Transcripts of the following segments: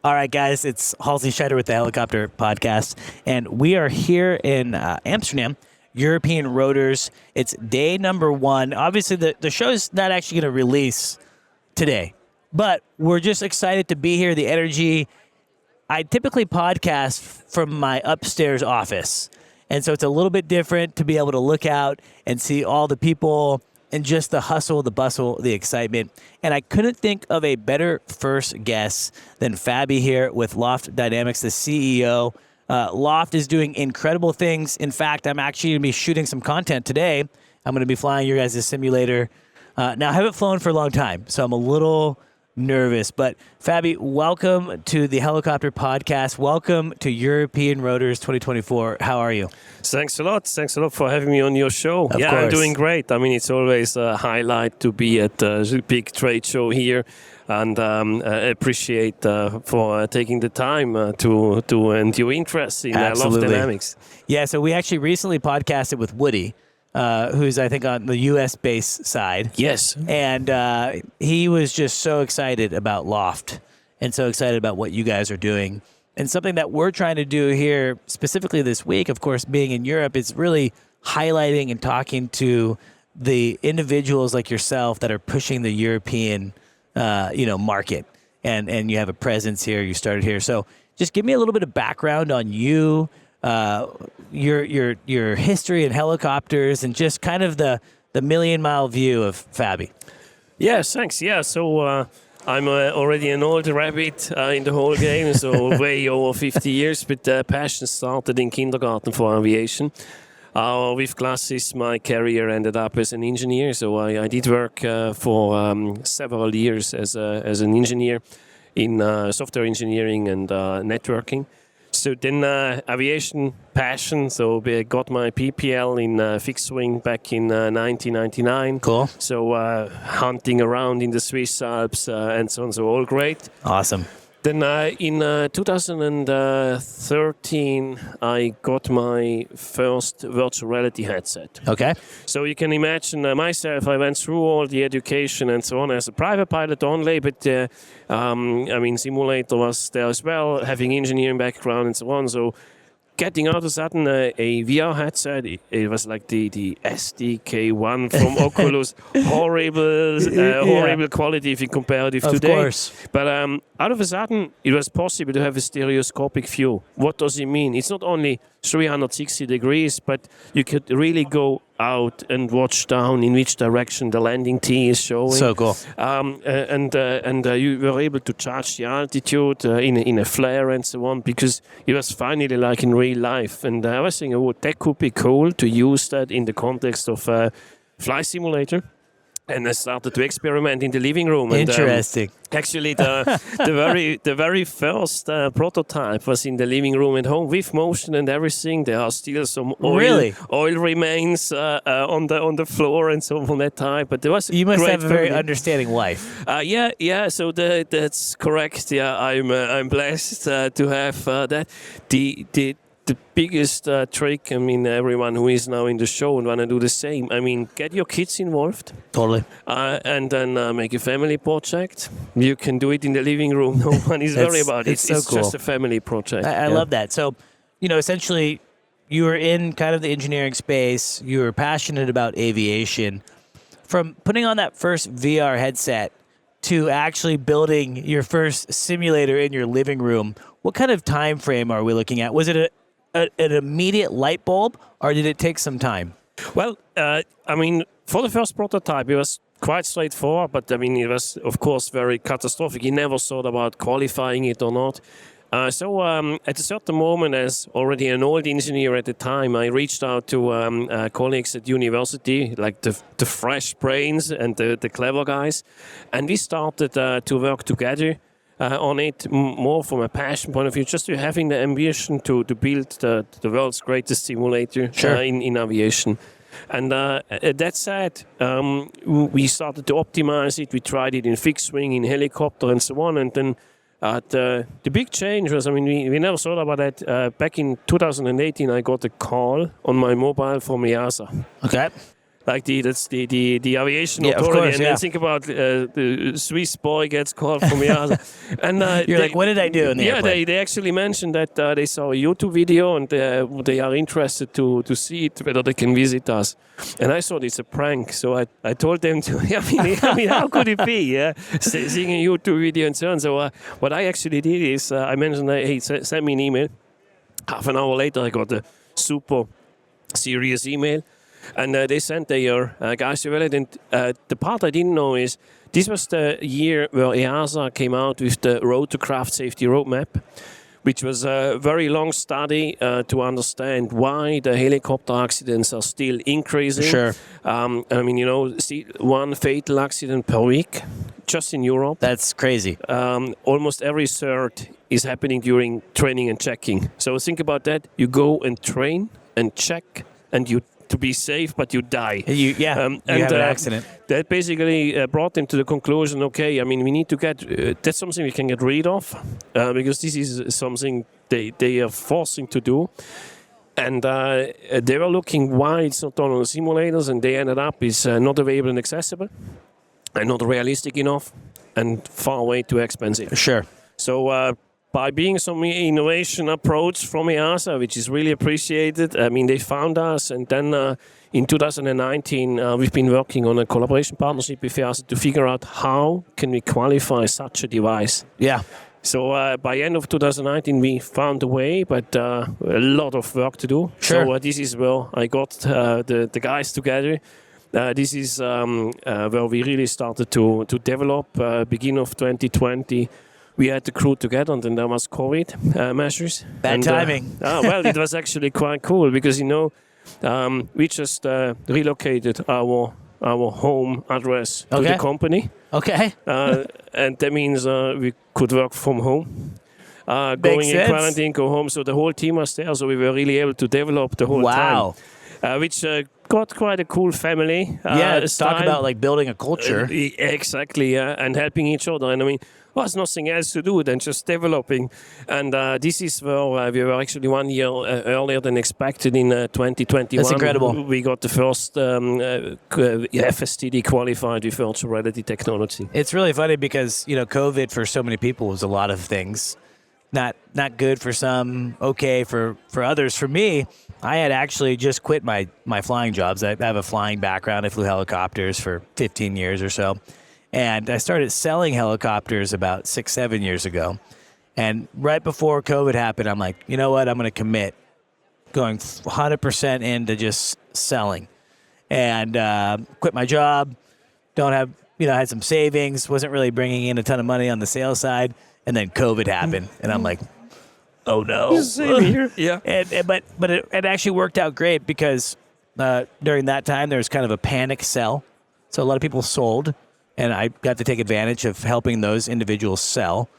All right, guys, it's Halsey Scheider with the Helicopter Podcast, and we are here in Amsterdam, European Rotors. It's day number 1. Obviously, the show is not actually going to release today, but we're just excited to be here. The energy. I typically podcast from my upstairs office, and so it's a little bit different to be able to look out and see all the people and just the hustle, the bustle, the excitement. And I couldn't think of a better first guest than Fabi here with Loft Dynamics, the CEO. Loft is doing incredible things. In fact, I'm actually going to be shooting some content today. I'm going to be flying your guys' simulator. Now, I haven't flown for a long time, so I'm a little nervous. But Fabi, welcome to the Helicopter Podcast. Welcome to European Rotors 2024. How are you? Thanks a lot. Thanks a lot for having me on your show. Of course. I'm doing great. I mean, it's always a highlight to be at the big trade show here, and I appreciate for taking the time and your interest in Loft Dynamics. Yeah, so we actually recently podcasted with Woody, who's, I think, on the U.S.-based side. Yes. And he was just so excited about Loft and so excited about what you guys are doing. And something that we're trying to do here, specifically this week, of course, being in Europe, is really highlighting and talking to the individuals like yourself that are pushing the European, market. And you have a presence here. You started here. So just give me a little bit of background on you, your history in helicopters, and just kind of the million-mile view of Fabi. Yeah, thanks. Yeah, so I'm already an old rabbit in the whole game, so way over 50 years, but passion started in kindergarten for aviation. With classes, my career ended up as an engineer, so I did work for several years as an engineer in software engineering and networking. So then aviation passion, so I got my PPL in fixed wing back in 1999. Cool. So hunting around in the Swiss Alps and so on, so all great. Awesome. Then in 2013, I got my first virtual reality headset. Okay. So you can imagine myself, I went through all the education and so on as a private pilot only, but simulator was there as well, having engineering background and so on. So getting out of a sudden a VR headset, it was like the SDK1 from Oculus, horrible quality if you compare it with today. Of course. But out of a sudden, it was possible to have a stereoscopic view. What does it mean? It's not only 360 degrees, but you could really go out and watch down in which direction the landing tee is showing. So cool. And you were able to charge the altitude in a flare and so on, because it was finally like in real life. And I was thinking, oh, that could be cool to use that in the context of flight simulator. And I started to experiment in the living room. Interesting. And, actually, the very first prototype was in the living room at home with motion and everything. There are still some oil remains on the floor and so on that type. But there was you must have a very understanding wife. Yeah. So that's correct. Yeah, I'm blessed to have that. The biggest trick, I mean, everyone who is now in the show and want to do the same, I mean, get your kids involved. Totally. And then make a family project. You can do it in the living room. No one is worried about it. It's so cool. Just a family project. I love that. So, essentially, you were in kind of the engineering space. You were passionate about aviation. From putting on that first VR headset to actually building your first simulator in your living room, what kind of time frame are we looking at? Was it an immediate light bulb, or did it take some time? Well, for the first prototype, it was quite straightforward, but it was, of course, very catastrophic. He never thought about qualifying it or not. At a certain moment, as already an old engineer at the time, I reached out to colleagues at university, like the fresh brains and the clever guys, and we started to work together on it more from a passion point of view, just to having the ambition to build the world's greatest simulator in aviation. And that said, we started to optimize it. We tried it in fixed wing, in helicopter, and so on. And then the big change was, I mean, we never thought about that. Back in 2018, I got a call on my mobile from EASA. Okay. Like the aviation authority, course, and then think about the Swiss boy gets called from EASA, and you're like, what did I do in the airplane? they actually mentioned that they saw a YouTube video and they are interested to see it, whether they can visit us. And I thought it's a prank, so I told them to. I mean, how could it be? Yeah, seeing a YouTube video and so on. So what I actually did is I mentioned, hey, send me an email. Half an hour later, I got a super serious email. And they sent their guys to validate. And the part I didn't know is this was the year where EASA came out with the Rotorcraft Safety Roadmap, which was a very long study to understand why the helicopter accidents are still increasing. Sure. I mean, see one fatal accident per week just in Europe. That's crazy. Almost every third is happening during training and checking. So think about that. You go and train and check, and you to be safe, but you die. You have an accident. That basically brought them to the conclusion, okay, I mean, we need to get, that's something we can get rid of, because this is something they are forcing to do. And they were looking why it's not done on the simulators, and they ended up is not available and accessible, and not realistic enough, and far way too expensive. Sure. So by being some innovation approach from EASA, which is really appreciated, I mean, they found us, and then in 2019, we've been working on a collaboration partnership with EASA to figure out how can we qualify such a device. Yeah. So by end of 2019, we found a way, but a lot of work to do. Sure. So this is where I got the guys together. This is where we really started to develop. Beginning of 2020, we had the crew together, and then there was COVID measures. Bad timing. Well, it was actually quite cool because, we just relocated our home address to the company. Okay. And that means we could work from home. Going in quarantine, go home. So the whole team was there, so we were really able to develop the whole time. Which got quite a cool family. Talk about like building a culture. Exactly, and helping each other. And I mean, there's nothing else to do than just developing. And this is where we were actually 1 year earlier than expected in 2021. That's incredible. We got the first FSTD qualified with virtual reality technology. It's really funny because, COVID for so many people was a lot of things. Not good for some, okay for others. For me, I had actually just quit my flying jobs. I have a flying background. I flew helicopters for 15 years or so. And I started selling helicopters about 6-7 years ago. And right before COVID happened, I'm like, you know what? I'm going to commit going 100% into just selling. And quit my job. Don't have, I had some savings. Wasn't really bringing in a ton of money on the sales side. And then COVID happened. And I'm like, oh no. Same here. Yeah. But it actually worked out great because during that time, there was kind of a panic sell. So a lot of people sold. And I got to take advantage of helping those individuals sell.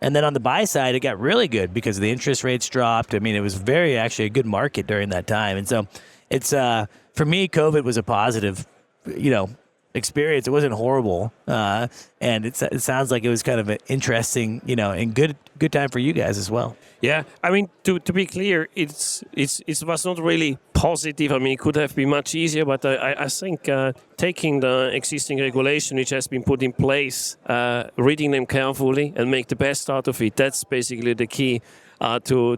And then on the buy side, it got really good because the interest rates dropped. I mean, it was actually a good market during that time. And so it's, for me, COVID was a positive, experience. It wasn't horrible. And it sounds like it was kind of an interesting, and good time for you guys as well. Yeah, I mean, to be clear, it was not really positive. I mean, it could have been much easier, but I think taking the existing regulation which has been put in place, reading them carefully and make the best out of it, that's basically the key to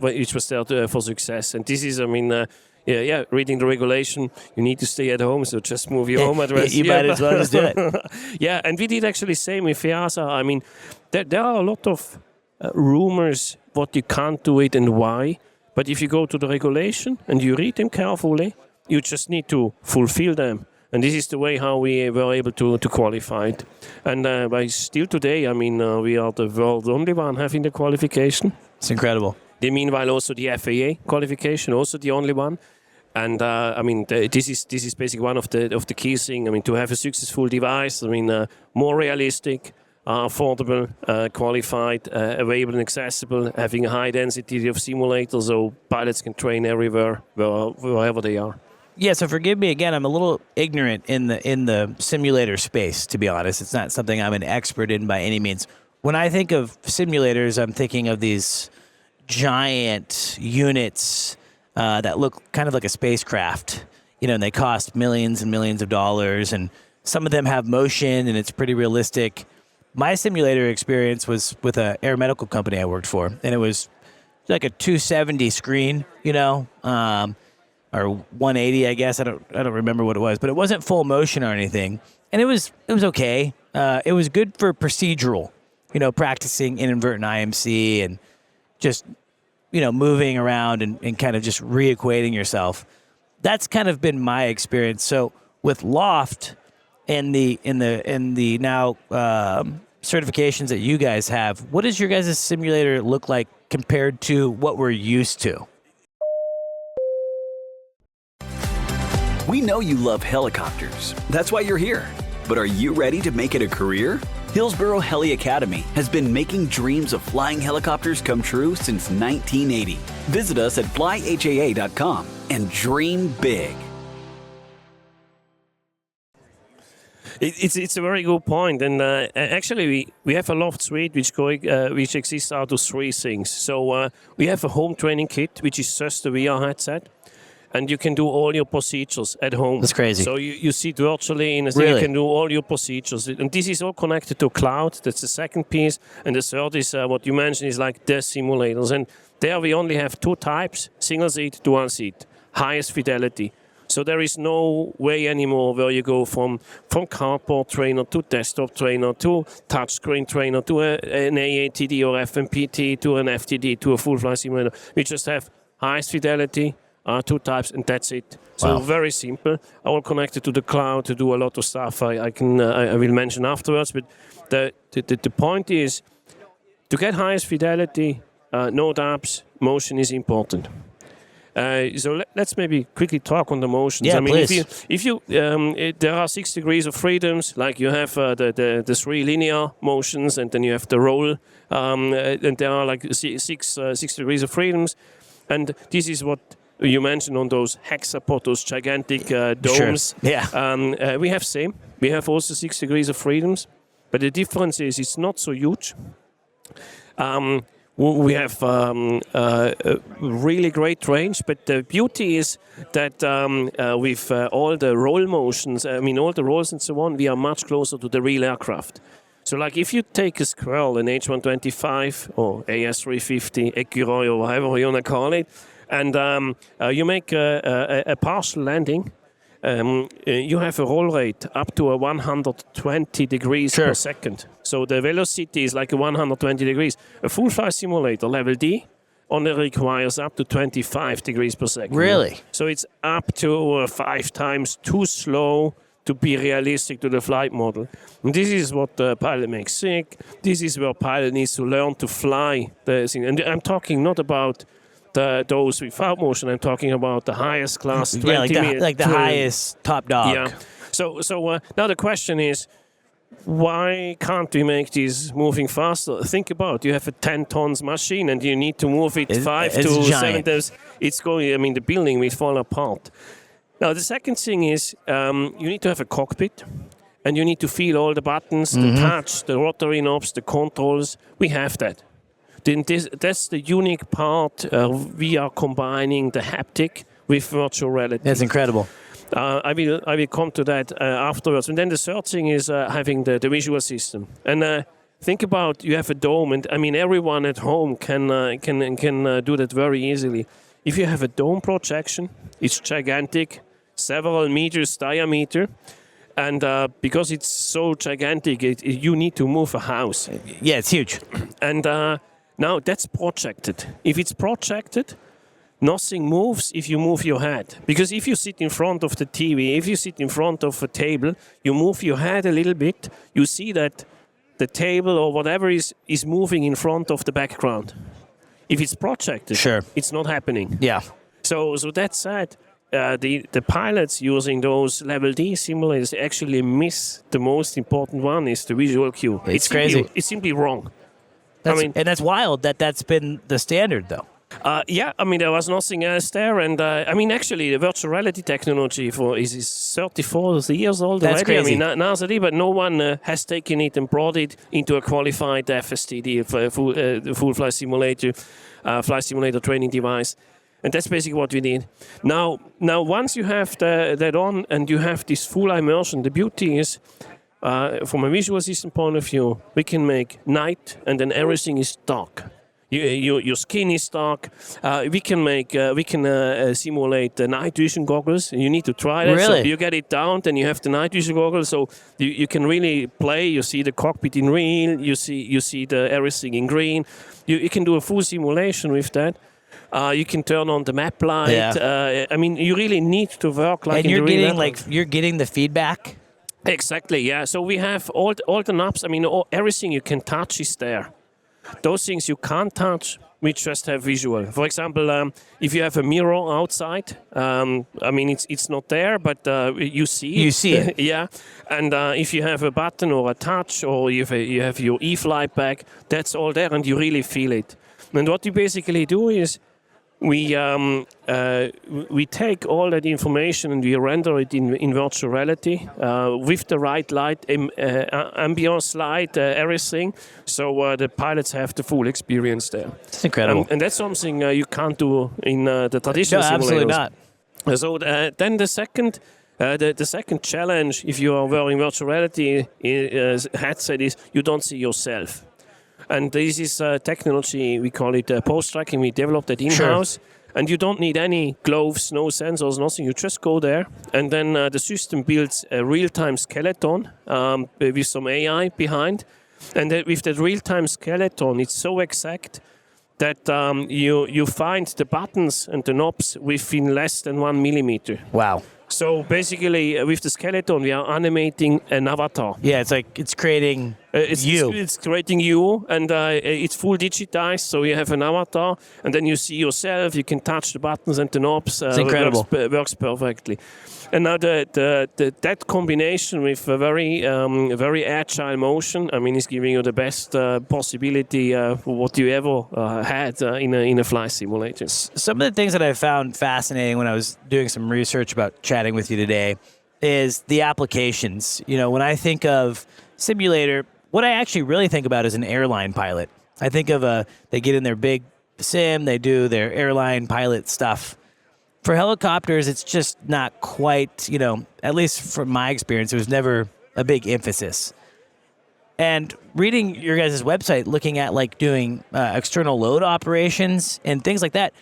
which was there for success. And this is, I mean, reading the regulation, you need to stay at home, so just move your home address. You might as well just do it. Yeah, and we did actually same with EASA. I mean, there are a lot of rumors what you can't do it and why, but if you go to the regulation and you read them carefully, you just need to fulfill them. And this is the way how we were able to qualify it. And by still today, we are the world only one having the qualification. It's incredible. Meanwhile, also the FAA qualification, also the only one. And this is basically one of the key things. To have a successful device, more realistic, affordable, qualified, available and accessible, having a high density of simulators, so pilots can train everywhere, wherever they are. Yeah, so forgive me again. I'm a little ignorant in the simulator space, to be honest. It's not something I'm an expert in by any means. When I think of simulators, I'm thinking of these giant units that look kind of like a spacecraft, and they cost millions and millions of dollars, and some of them have motion, and it's pretty realistic. My simulator experience was with an air medical company I worked for, and it was like a 270 screen, or 180, I guess. I don't remember what it was, but it wasn't full motion or anything, and it was okay. It was good for procedural, practicing inadvertent IMC and just moving around and kind of just reequating yourself. That's kind of been my experience. So with Loft and the now certifications that you guys have, what does your guys' simulator look like compared to what we're used to? We know you love helicopters. That's why you're here. But are you ready to make it a career? Hillsboro Heli Academy has been making dreams of flying helicopters come true since 1980. Visit us at flyhaa.com and dream big. It's a very good point, and actually we have a Loft suite which exists out of three things. So we have a home training kit, which is just a VR headset. And you can do all your procedures at home. That's crazy. So you sit virtually in a thing, Really? You can do all your procedures. And this is all connected to cloud. That's the second piece. And the third is what you mentioned is like the simulators. And there we only have two types, single seat, dual seat, highest fidelity. So there is no way anymore where you go from cardboard trainer to desktop trainer to touchscreen trainer to an AATD or FMPT to an FTD to a full flight simulator. We just have highest fidelity, two types, and that's it. So very simple. All connected to the cloud to do a lot of stuff. I will mention afterwards. But the point is to get highest fidelity, no dApps, motion is important. So let's maybe quickly talk on the motions. Yeah, please. please. If you there are 6 degrees of freedoms. Like you have the 3 linear motions, and then you have the roll, and there are like six degrees of freedoms, and this is what you mentioned on those hexapod, those gigantic domes. Sure. Yeah. We have same. We have also 6 degrees of freedoms, but the difference is it's not so huge. We have a really great range, but the beauty is that with all the roll motions, all the rolls and so on, we are much closer to the real aircraft. So like if you take a Squirrel, an H125 or AS350, Ecureuil or whatever you want to call it, and you make a partial landing, you have a roll rate up to 120 degrees per second. So the velocity is like 120 degrees. A full flight simulator, level D, only requires up to 25 degrees per second. Really? So it's up to 5 times too slow to be realistic to the flight model. And this is what the pilot makes sick. This is where pilot needs to learn to fly the thing. And I'm talking not about those without motion. I'm talking about the highest class, 20 like the highest top dog. Yeah. So now the question is, why can't we make this moving faster? Think about, you have a 10 tons machine and you need to move it 5 to 7 times. It's going, the building will fall apart. Now the second thing is, you need to have a cockpit and you need to feel all the buttons, the touch, the rotary knobs, the controls. We have that. That's the unique part. We are combining the haptic with virtual reality. That's incredible. I will come to that afterwards. And then the third thing is having the visual system. And think about, you have a dome, and everyone at home can do that very easily. If you have a dome projection, it's gigantic, several meters diameter. And because it's so gigantic, you need to move a house. Yeah, it's huge. And now that's projected. If it's projected, nothing moves if you move your head. Because if you sit in front of the TV, if you sit in front of a table, you move your head a little bit, you see that the table or whatever is moving in front of the background. If it's projected, it's not happening. Yeah. So that said, the pilots using those level D simulators actually miss the most important one, is the visual cue. It's crazy. It's simply wrong. And that's wild that's been the standard, though. There was nothing else there, and actually, the virtual reality technology is 34 years old That's already. crazy. Nowadays, but no one has taken it and brought it into a qualified FSTD, full flight simulator training device, and that's basically what we did. Now, once you have that on and you have this full immersion, the beauty is. From a visual system point of view, we can make night and then everything is dark. Your skin is dark. We can simulate night vision goggles. You need to try that. Really? So you get it down, then you have the night vision goggles. So you can really play. You see the cockpit in real. You see the everything in green. You can do a full simulation with that. You can turn on the map light. Yeah. You really need to work like. And in you're getting the feedback. Exactly, yeah. So we have all the knobs. Everything you can touch is there. Those things you can't touch, we just have visual. For example, if you have a mirror outside, it's not there, but you see it. You see it. Yeah. And if you have a button or a touch, or you have your e-flight bag, that's all there, and you really feel it. And what you basically do is, we take all that information and we render it in virtual reality with the right light, ambience light, everything. So the pilots have the full experience there. It's incredible. And that's something you can't do in the traditional simulators. Absolutely not. So then the second challenge, if you are wearing virtual reality headset, is you don't see yourself. And this is technology, we call it post-tracking. We developed it in-house. Sure. And you don't need any gloves, no sensors, nothing. You just go there. And then the system builds a real-time skeleton with some AI behind. And with that real-time skeleton, it's so exact that you find the buttons and the knobs within less than 1 millimeter. Wow. So basically, with the skeleton, we are animating an avatar. Yeah, it's creating you. It's creating you, and it's full digitized, so you have an avatar, and then you see yourself, you can touch the buttons and the knobs. It's incredible. Works perfectly. And now that combination with a very agile motion, is giving you the best possibility for what you ever had in a flight simulator. Some of the things that I found fascinating when I was doing some research about chatting with you today is the applications. When I think of simulator, what I actually really think about is an airline pilot. I think of they get in their big sim, they do their airline pilot stuff. For helicopters, it's just not quite, at least from my experience, it was never a big emphasis. And reading your guys' website, looking at doing external load operations and things like that,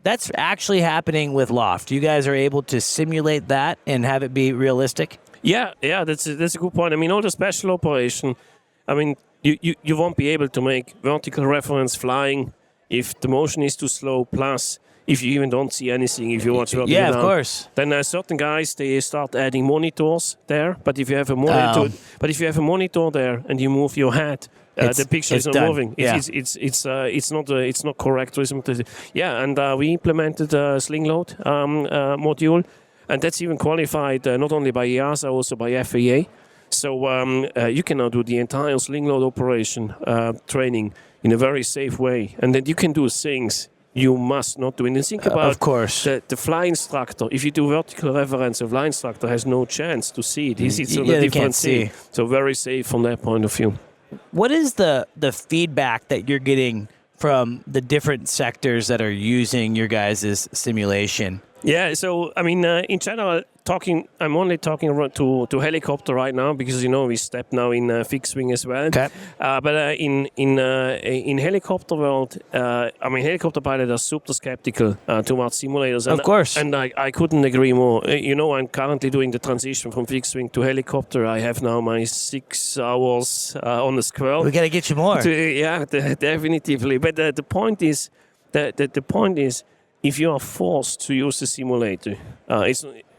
that's actually happening with Loft. You guys are able to simulate that and have it be realistic? Yeah, that's a good point. All the special operation, you won't be able to make vertical reference flying if the motion is too slow, plus if you even don't see anything, if you watch vertical yeah, down. Of course. Then certain guys, they start adding monitors there, but if you have a monitor there and you move your head, the picture is not done. moving. It's not correct. And we implemented a sling load module, and that's even qualified not only by EASA, also by FAA. So you can now do the entire sling load operation training in a very safe way, and then you can do things you must not do. And think about of course. The fly instructor. If you do vertical reference, a fly instructor has no chance to see it. He sits on a different seat. So very safe from that point of view. What is the feedback that you're getting from the different sectors that are using your guys' simulation? Yeah, so in general, I'm only talking to helicopter right now because we step now in fixed wing as well. Okay. But in helicopter world, helicopter pilots are super skeptical towards simulators. Of course. And I couldn't agree more. I'm currently doing the transition from fixed wing to helicopter. I have now my 6 hours on the squirrel. We got to get you more. Yeah, definitively. But the point is, the point is, if you are forced to use the simulator,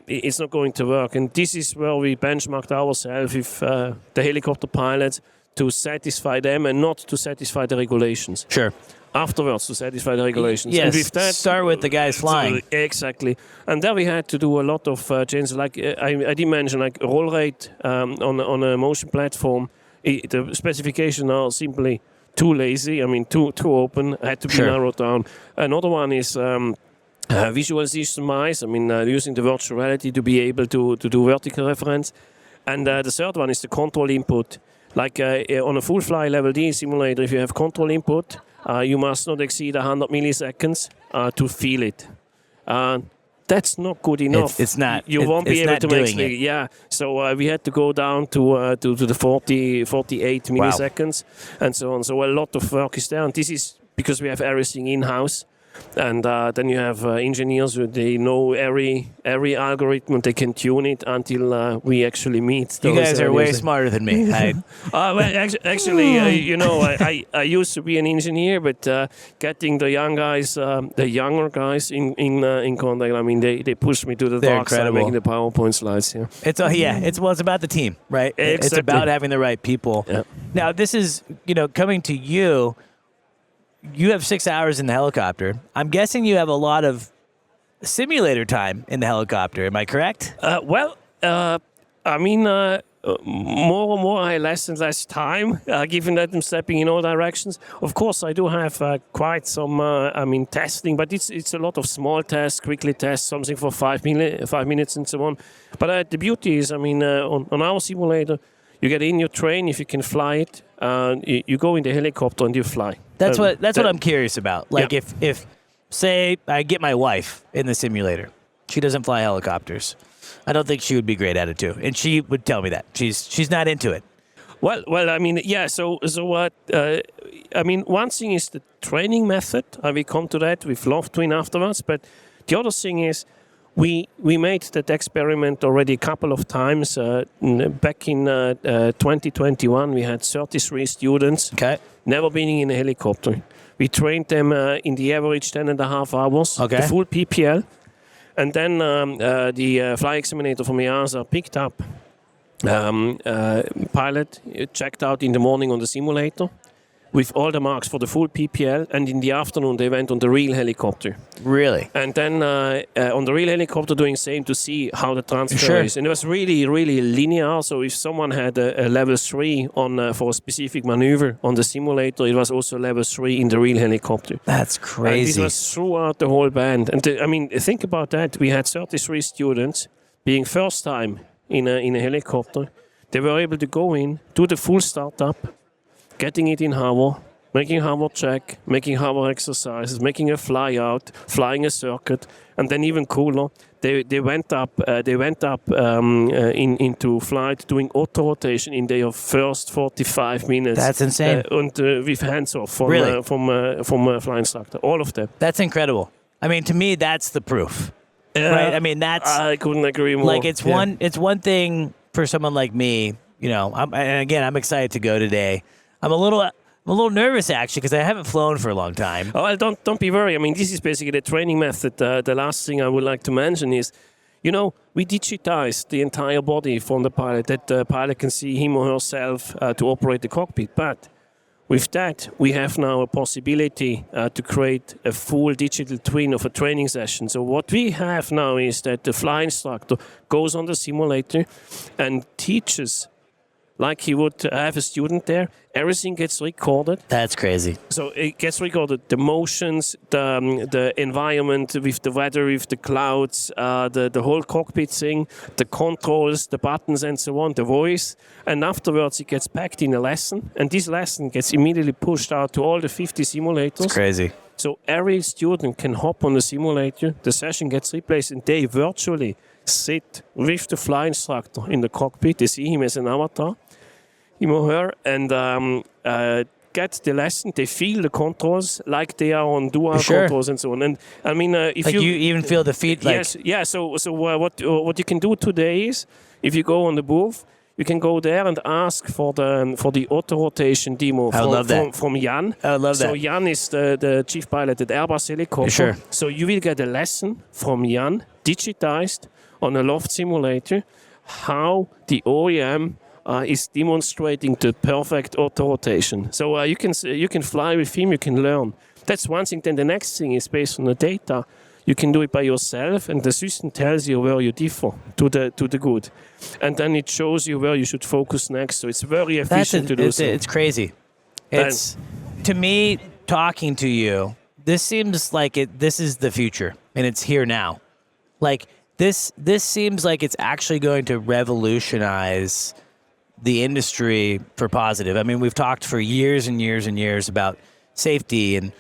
it's not going to work. And this is where we benchmarked ourselves with the helicopter pilots to satisfy them and not to satisfy the regulations. Sure. Afterwards, to satisfy the regulations. Yes. And with that, start with the guys flying. Exactly. And there we had to do a lot of changes. Like I did mention, like roll rate on a motion platform. The specifications are simply too lazy. I mean, too open. Had to be narrowed down. Another one is visual systemize. I mean, using the virtual reality to be able to do vertical reference. And the third one is the control input. Like on a full fly level D simulator, if you have control input, you must not exceed 100 milliseconds to feel it. That's not good enough. It's not. You won't be able to make it. Yeah. So we had to go down to the 48 milliseconds and so on. So a lot of work is there. And this is because we have everything in-house. And then you have engineers who they know every algorithm. They can tune it until we actually meet. You guys are way smarter than me. Well, actually, I used to be an engineer, but getting the younger guys in contact. I mean, they pushed me to the dark side, making the PowerPoint slides. Yeah. It's about the team, right? Exactly. It's about having the right people. Yeah. Now, this is coming to you. You have 6 hours in the helicopter. I'm guessing you have a lot of simulator time in the helicopter. Am I correct? More less and less time, given that I'm stepping in all directions. Of course, I do have quite some, testing, but it's a lot of small tests, quickly tests, something for 5 minutes and so on. But the beauty is, on our simulator, you get in your train if you can fly it. You go in the helicopter and you fly. That's what I'm curious about. Like if say I get my wife in the simulator, she doesn't fly helicopters. I don't think she would be great at it too, and she would tell me that she's not into it. Well, So what? One thing is the training method. We come to that with Loft Twin afterwards. But the other thing is, we made that experiment already a couple of times. Back in 2021, we had 33 students. Okay. Never been in a helicopter. We trained them in the average 10.5 hours. Okay. The full PPL. And then the flight examiner from EASA picked up pilot, checked out in the morning on the simulator with all the marks for the full PPL, and in the afternoon they went on the real helicopter. Really? And then on the real helicopter doing same to see how the transfer is. And it was really, really linear. So if someone had a level 3 on for a specific maneuver on the simulator, it was also level 3 in the real helicopter. That's crazy. And this was throughout the whole band. And think about that. We had 33 students being first time in a helicopter. They were able to go in, do the full startup, getting it in hover, making hover check, making hover exercises, making a fly out, flying a circuit, and then even cooler, they went up into flight doing auto rotation in their first 45 minutes. That's insane. And with hands off from a flying instructor, all of them. That's incredible. To me, that's the proof. Right? I couldn't agree more. Like it's one thing for someone like me. I'm excited to go today. I'm a little nervous actually because I haven't flown for a long time. Oh, well, don't be worried. This is basically the training method. The last thing I would like to mention is, we digitized the entire body from the pilot, that the pilot can see him or herself to operate the cockpit. But with that, we have now a possibility to create a full digital twin of a training session. So what we have now is that the flight instructor goes on the simulator and teaches like he would have a student there. Everything gets recorded. That's crazy. So it gets recorded. The motions, the environment with the weather, with the clouds, the whole cockpit thing, the controls, the buttons and so on, the voice. And afterwards it gets packed in a lesson. And this lesson gets immediately pushed out to all the 50 simulators. It's crazy. So every student can hop on the simulator. The session gets replaced and they virtually sit with the flight instructor in the cockpit. They see him as an avatar, him or her, and get the lesson. They feel the controls like they are on dual controls and so on. And if you even feel the feet. Yes, yeah. So what you can do today is, if you go on the booth, you can go there and ask for the auto rotation demo from Jan. I love that. So Jan is the chief pilot at Airbus helicopter. Sure. So you will get a lesson from Jan, digitized on a loft simulator, how the OEM is demonstrating the perfect auto rotation. So you can fly with him, you can learn. That's one thing. Then the next thing is based on the data. You can do it by yourself, and the system tells you where you differ to the good, and then it shows you where you should focus next. So it's very efficient to do so. It's crazy. It's to me, talking to you, this seems like this is the future, and it's here now. Like this seems like it's actually going to revolutionize the industry for positive. I mean, we've talked for years and years and years about safety, and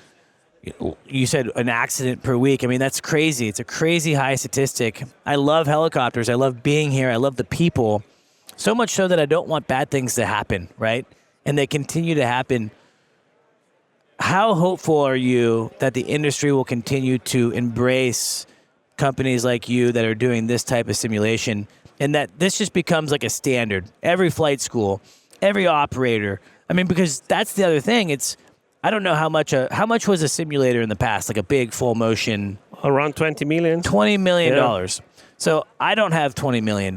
you said an accident per week. I mean, that's crazy. It's a crazy high statistic. I love helicopters. I love being here. I love the people. So much so that I don't want bad things to happen, right? And they continue to happen. How hopeful are you that the industry will continue to embrace companies like you that are doing this type of simulation, and that this just becomes like a standard? Every flight school, every operator. I mean, because that's the other thing. I don't know how much was a simulator in the past, like a big full motion. Around $20 million. $20 million. Yeah. So I don't have $20 million,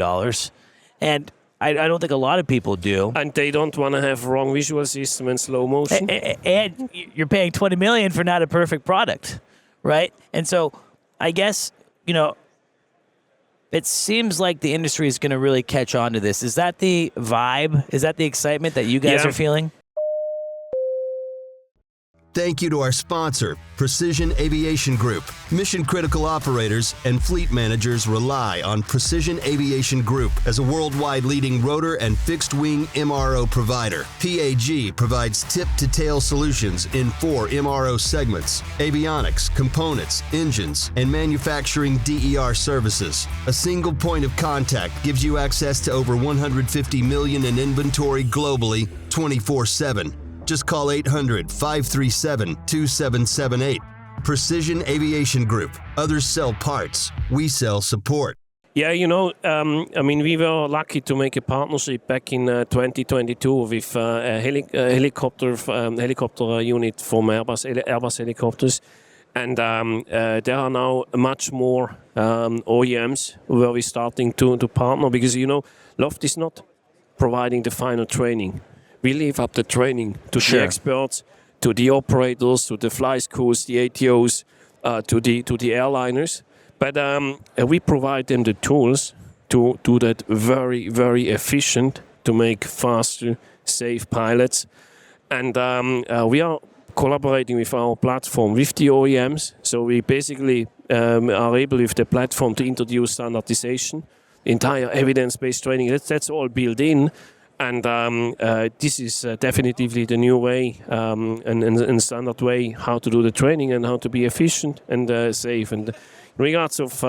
and I don't think a lot of people do. And they don't want to have wrong visual system and slow motion. And you're paying $20 million for not a perfect product, right? And so I guess, it seems like the industry is going to really catch on to this. Is that the vibe? Is that the excitement that you guys are feeling? Thank you to our sponsor, Precision Aviation Group. Mission-critical operators and fleet managers rely on Precision Aviation Group as a worldwide leading rotor and fixed-wing MRO provider. PAG provides tip-to-tail solutions in 4 MRO segments: avionics, components, engines, and manufacturing DER services. A single point of contact gives you access to over 150 million in inventory globally, 24/7. Just call 800-537-2778. Precision Aviation Group. Others sell parts. We sell support. Yeah, we were lucky to make a partnership back in 2022 with a helicopter unit from Airbus helicopters. And there are now much more OEMs where we're starting to partner, because, Loft is not providing the final training. We leave up the training to the experts, to the operators, to the fly schools, the ATOs, to the airliners. But we provide them the tools to do that very, very efficient, to make faster, safe pilots. And we are collaborating with our platform with the OEMs. So we basically are able with the platform to introduce standardization, entire evidence-based training. That's all built in. And this is definitively the new way and standard way how to do the training and how to be efficient and safe. And in regards of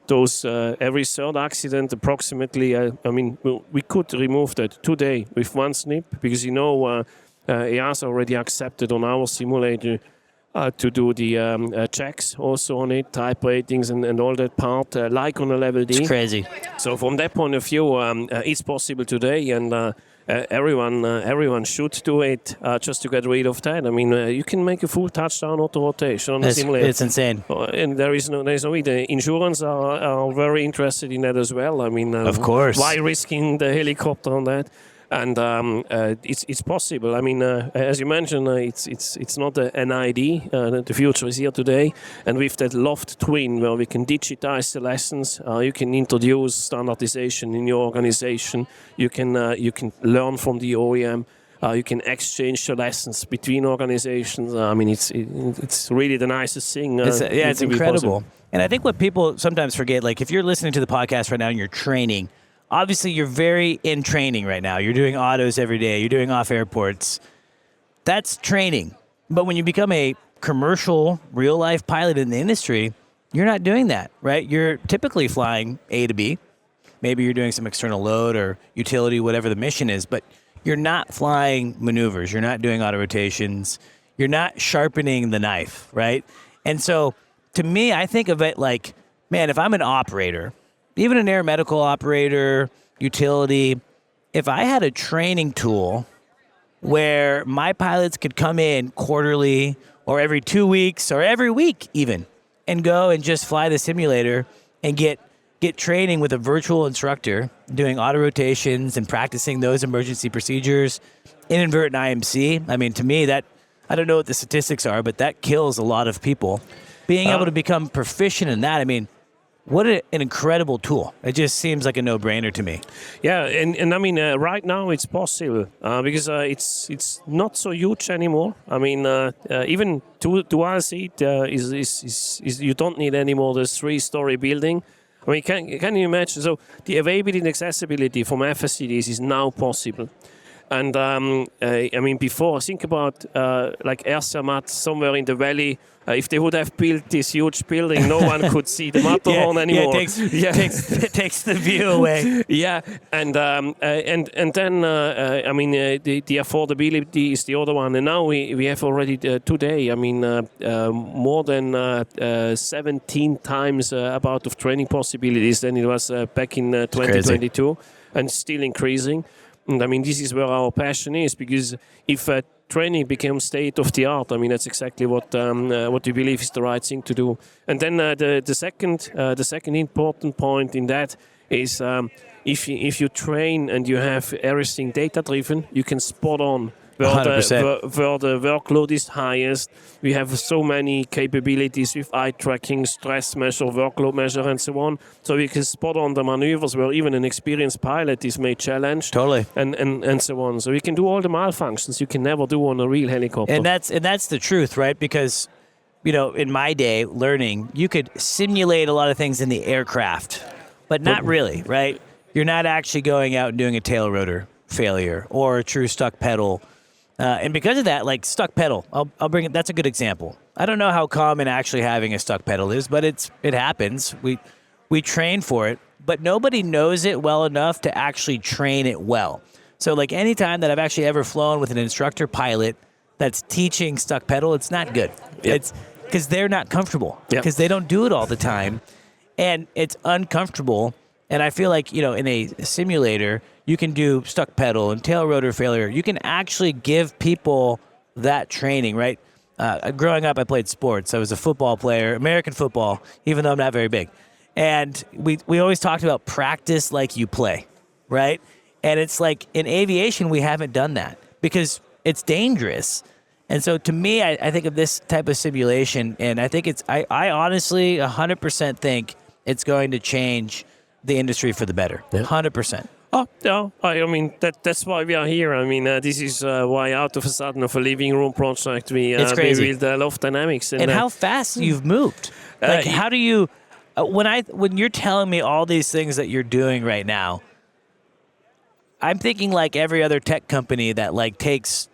those every third accident, approximately, we could remove that today with one snip, because EASA already accepted on our simulator to do the checks also on it, type ratings and all that part, like on a level D. It's crazy. So from that point of view, it's possible today, and everyone should do it just to get rid of that. I mean, you can make a full touchdown auto rotation on the simulator. It's insane. And there is no way. The insurance are very interested in that as well. I mean, of course. Why risking the helicopter on that? And it's possible. I mean, as you mentioned, it's not an ID. The future is here today, and with that Loft Twin, where we can digitize the lessons, you can introduce standardization in your organization. You can learn from the OEM. You can exchange the lessons between organizations. I mean, it's really the nicest thing. It's incredible. And I think what people sometimes forget, like if you're listening to the podcast right now and you're training, obviously, you're very in training right now. You're doing autos every day. You're doing off airports. That's training. But when you become a commercial, real-life pilot in the industry, you're not doing that, right? You're typically flying A to B. Maybe you're doing some external load or utility, whatever the mission is. But you're not flying maneuvers. You're not doing auto rotations. You're not sharpening the knife, right? And so, to me, I think of it like, man, if I'm an operator, even an air medical operator, utility. If I had a training tool where my pilots could come in quarterly or every 2 weeks or every week even and go and just fly the simulator and get training with a virtual instructor doing auto rotations and practicing those emergency procedures, inadvertent IMC. I mean, to me, that, I don't know what the statistics are, but that kills a lot of people. Being able to become proficient in that, I mean, what an incredible tool. It just seems like a no-brainer to me. Yeah, and I mean, right now it's possible because it's not so huge anymore. I mean, even to our seat is you don't need anymore this 3-story building. I mean, can you imagine? So the availability and accessibility from FSCDs is now possible. And I mean, before, think about like Air Zermatt somewhere in the valley. If they would have built this huge building, no one could see the Matterhorn anymore. It takes the view away. Yeah, and then I mean, the affordability is the other one. And now we have already today, I mean, more than 17 times about of training possibilities than it was back in 2022, and still increasing. And I mean, this is where our passion is, because if training becomes state of the art, I mean, that's exactly what we believe is the right thing to do. And then the second important point in that is if you train and you have everything data driven, you can spot on where the workload is highest. We have so many capabilities with eye tracking, stress measure, workload measure, and so on. So we can spot on the maneuvers where even an experienced pilot is made challenged. Totally. And so on. So we can do all the malfunctions you can never do on a real helicopter. And that's the truth, right? Because, you know, in my day learning, you could simulate a lot of things in the aircraft, but not really, right? You're not actually going out and doing a tail rotor failure or a true stuck pedal. And because of that, like stuck pedal, I'll bring it. That's a good example. I don't know how common actually having a stuck pedal is, but it happens. We train for it, but nobody knows it well enough to actually train it well. So like any time that I've actually ever flown with an instructor pilot that's teaching stuck pedal, it's not good. Yep. It's because they're not comfortable because they don't do it all the time, and it's uncomfortable. And I feel like, you know, in a simulator, you can do stuck pedal and tail rotor failure. You can actually give people that training, right? Growing up, I played sports. I was a football player, American football, even though I'm not very big. And we always talked about practice like you play, right? And it's like in aviation, we haven't done that because it's dangerous. And so to me, I think of this type of simulation, and I think I honestly 100% think it's going to change the industry for the better. 100%. Oh, yeah. I mean, that's why we are here. I mean, this is why out of a sudden of a living room project, we built Loft Dynamics. And how fast you've moved. Like, how do you, when you're telling me all these things that you're doing right now, I'm thinking like every other tech company that like takes,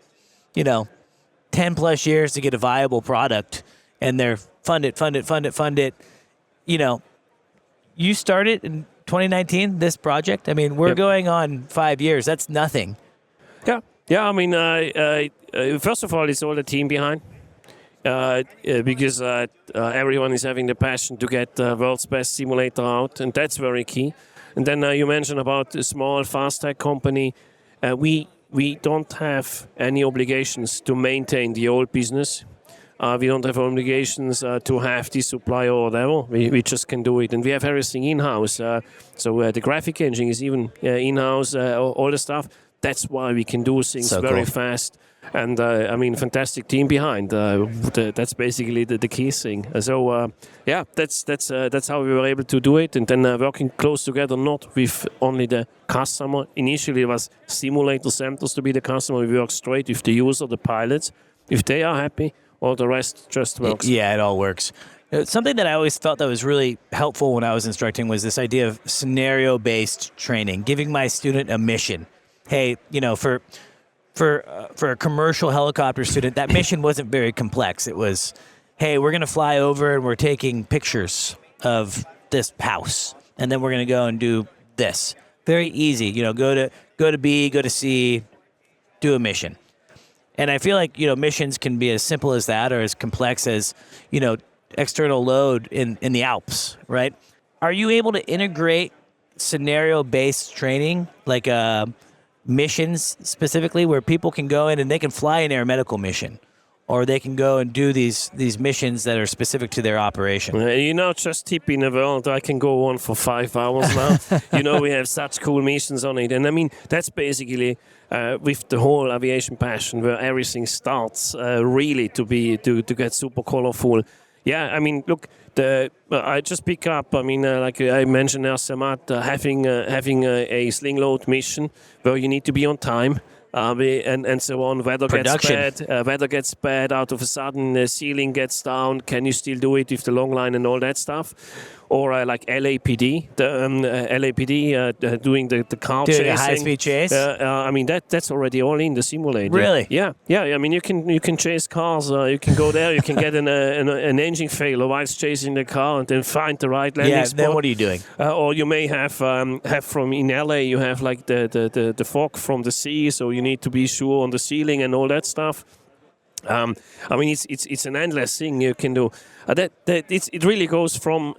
10 plus years to get a viable product, and they're fund it. You started in 2019, this project. I mean, we're going on 5 years. That's nothing. Yeah. I mean, first of all, it's all the team behind, because everyone is having the passion to get the world's best simulator out, and that's very key. And then you mentioned about a small fast tech company. We don't have any obligations to maintain the old business. We don't have obligations to have this supplier or whatever. We just can do it. And we have everything in-house. So the graphic engine is even in-house, all the stuff. That's why we can do things very fast. And I mean, fantastic team behind. That's basically the key thing. So that's how we were able to do it. And then working close together, not with only the customer. Initially, it was simulator centers to be the customer. We work straight with the user, the pilots. If they are happy, all the rest just works. Yeah, it all works. Something that I always thought that was really helpful when I was instructing was this idea of scenario-based training, giving my student a mission. Hey, for a commercial helicopter student, that mission wasn't very complex. It was, hey, we're going to fly over and we're taking pictures of this house, and then we're going to go and do this. Very easy. Go to B, go to C, do a mission. And I feel like, missions can be as simple as that or as complex as, external load in the Alps, right? Are you able to integrate scenario-based training, like missions specifically, where people can go in and they can fly an air medical mission, or they can go and do these missions that are specific to their operation. Just tipping the world, I can go on for 5 hours now. We have such cool missions on it. And I mean, that's basically with the whole aviation passion where everything starts really to get super colorful. Yeah, I mean, look, I just pick up. I mean, like I mentioned, Samat, having a sling load mission where you need to be on time. And so on. Weather gets bad. Out of a sudden, the ceiling gets down. Can you still do it with the long line and all that stuff? Or like LAPD, doing the car chasing, a high-speed chase. I mean that's already all in the simulator. Really? Yeah. I mean you can chase cars. You can go there. You can get an engine failure whilst chasing the car, and then find the right landing spot. Then what are you doing? Or you may have from in LA. You have like the fog from the sea, so you need to be sure on the ceiling and all that stuff. I mean, it's an endless thing you can do. It really goes from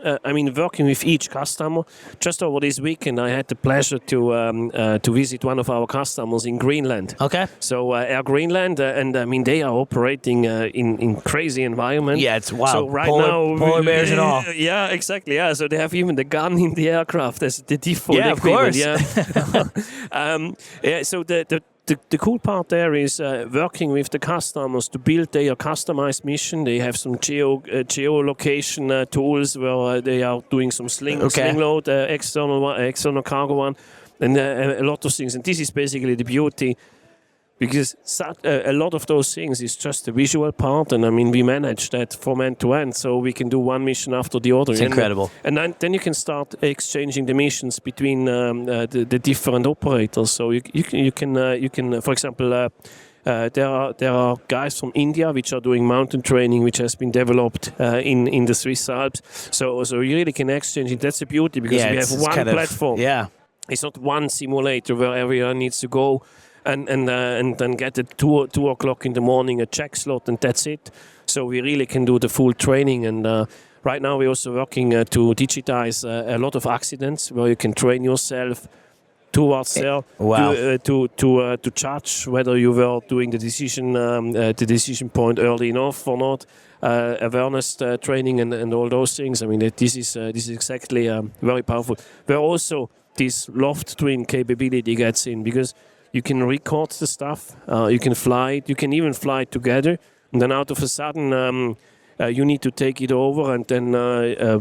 working with each customer. Just over this weekend, I had the pleasure to visit one of our customers in Greenland. Okay. So Air Greenland, and I mean they are operating in crazy environment. Yeah, it's wild. So right now, polar bears and all. Yeah, exactly. Yeah, so they have even the gun in the aircraft as the default Of equipment. course. Yeah. So the cool part there is working with the customers to build their customized mission. They have some geolocation tools where they are doing some sling load, external cargo one, and a lot of things. And this is basically the beauty, because a lot of those things is just the visual part, and I mean we manage that from end to end, so we can do one mission after the other. It's incredible. And then you can start exchanging the missions between the different operators. So you can for example. There are guys from India which are doing mountain training, which has been developed in the Swiss Alps. So you really can exchange it. That's the beauty, because we have one platform. It's not one simulator where everyone needs to go and then get at 2 o'clock in the morning a check slot, and that's it. So we really can do the full training. And right now we're also working to digitize a lot of accidents where you can train yourself towards there to judge whether you were doing the decision point early enough or not. Awareness training and all those things. I mean, this is exactly very powerful. Where also this Loft Twin capability gets in, because you can record the stuff, you can fly it, you can even fly it together, and then out of a sudden you need to take it over, and then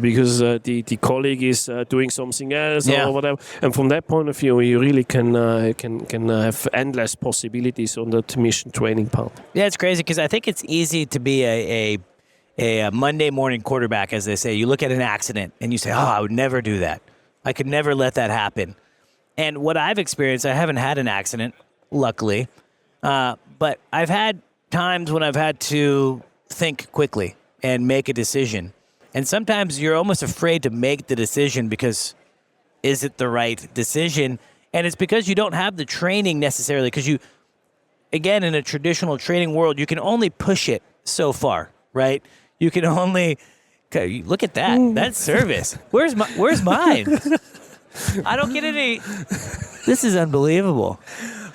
because the colleague is doing something else or whatever, and from that point of view, you really can have endless possibilities on that mission training part. Yeah, it's crazy, because I think it's easy to be a Monday morning quarterback, as they say. You look at an accident and you say, "Oh, I would never do that. I could never let that happen." And what I've experienced, I haven't had an accident, luckily, but I've had times when I've had to think quickly and make a decision. And sometimes you're almost afraid to make the decision because, is it the right decision? And it's because you don't have the training necessarily, because you, again, in a traditional training world, you can only push it so far, right? You can only, okay, look at that. That's service. Where's mine? I don't get any. This is unbelievable.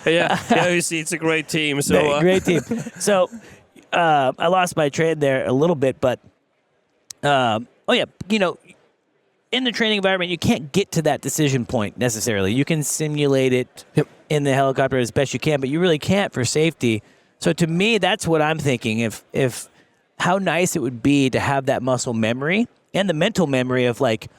Yeah, you see, it's a great team. So great team. So I lost my train there a little bit, but in the training environment, you can't get to that decision point necessarily. You can simulate it in the helicopter as best you can, but you really can't for safety. So to me, that's what I'm thinking. If how nice it would be to have that muscle memory and the mental memory of like,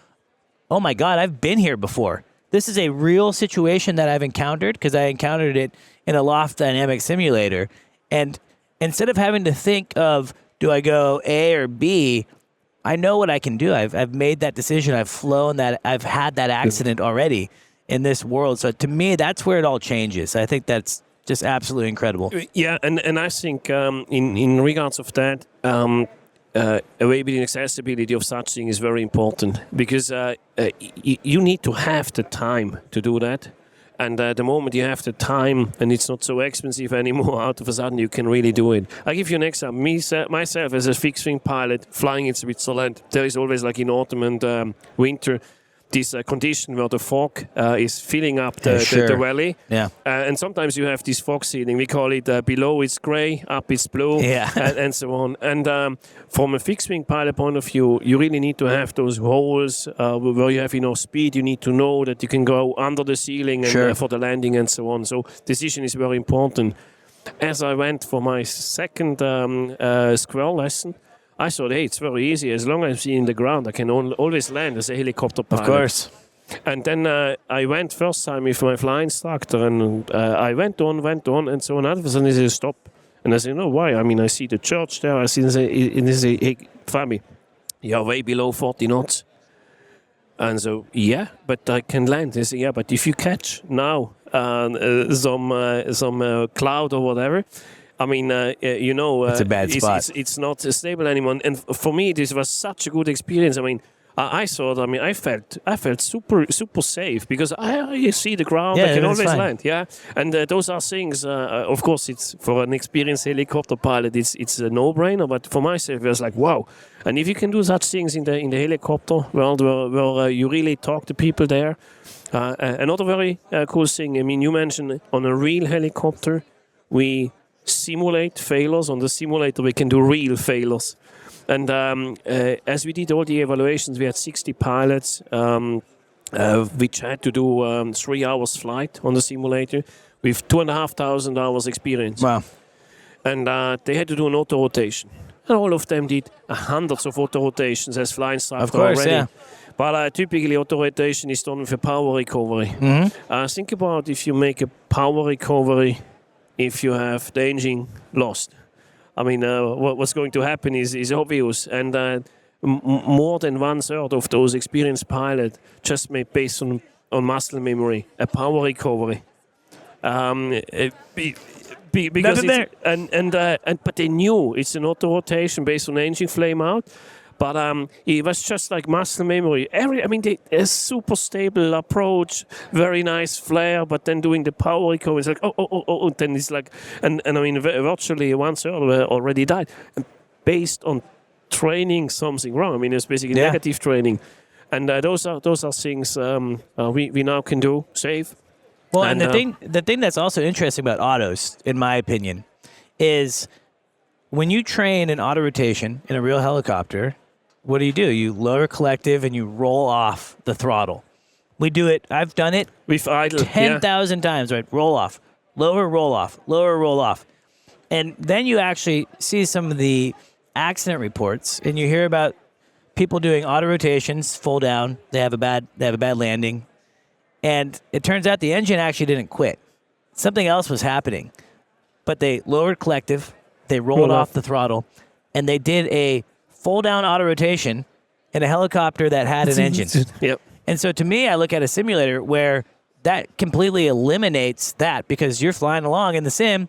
oh my God, I've been here before. This is a real situation that I've encountered, because I encountered it in a Loft Dynamics simulator. And instead of having to think of, do I go A or B, I know what I can do. I've made that decision. I've flown that. I've had that accident already in this world. So to me, that's where it all changes. I think that's just absolutely incredible. Yeah, and I think in regards of that, availability and accessibility of such thing is very important, because you need to have the time to do that. And the moment you have the time and it's not so expensive anymore, out of a sudden you can really do it. I'll give you an example. Myself, as a fixed-wing pilot flying in Switzerland, there is always, like in autumn and winter, this condition where the fog is filling up the valley. Yeah. And sometimes you have this fog ceiling. We call it below it's gray, up it's blue, and so on. And from a fixed-wing pilot point of view, you really need to have those holes where you have enough speed. You need to know that you can go under the ceiling and, for the landing and so on. So decision is very important. As I went for my second squirrel lesson, I thought, hey, it's very easy. As long as I'm seeing the ground, I can always land as a helicopter pilot. Of course. And then I went first time with my flying instructor, and I went on, and so on. All of a sudden, he said, stop. And I said, no, why? I mean, I see the church there. I see, and he said, hey, Fabi, you're way below 40 knots. And so, yeah, but I can land. He said, yeah, but if you catch now some cloud or whatever, I mean, it's a bad spot. It's not stable anymore. And for me, this was such a good experience. I mean, I felt super safe because I see the ground. I can always land. Yeah, and those are things. Of course, it's for an experienced helicopter pilot. It's a no-brainer. But for myself, it was like wow. And if you can do such things in the helicopter world, where you really talk to people there, another very cool thing. I mean, you mentioned on a real helicopter, we simulate failures. On the simulator, we can do real failures. And as we did all the evaluations, we had 60 pilots, which had to do 3 hours flight on the simulator with 2,500 hours experience. Wow. And they had to do an auto rotation. And all of them did hundreds of auto rotations as flying instructor of course, already. Yeah. But typically auto rotation is done with a power recovery. Mm-hmm. Think about if you make a power recovery if you have the engine lost. I mean, what's going to happen is obvious. And more than 1/3 of those experienced pilots just made based on muscle memory, a power recovery. Because but they knew it's an auto rotation based on engine flame out. But it was just like muscle memory. A super stable approach, very nice flare, but then doing the power recovery, it's like, and then it's like, and I mean, virtually 1/3 already died. And based on training something wrong. I mean, it's basically negative training. And those are things we now can do safe. Well, and the thing that's also interesting about autos, in my opinion, is when you train in auto rotation in a real helicopter, what do? You lower collective and you roll off the throttle. We do it. I've done it with idle 10,000 times, right? Roll off, lower roll off, lower roll off. And then you actually see some of the accident reports and you hear about people doing auto rotations, full down, they have a bad landing. And it turns out the engine actually didn't quit. Something else was happening. But they lowered collective, they rolled off the throttle, and they did a full down auto rotation in a helicopter that had an engine. Yep. And so to me, I look at a simulator where that completely eliminates that because you're flying along in the sim,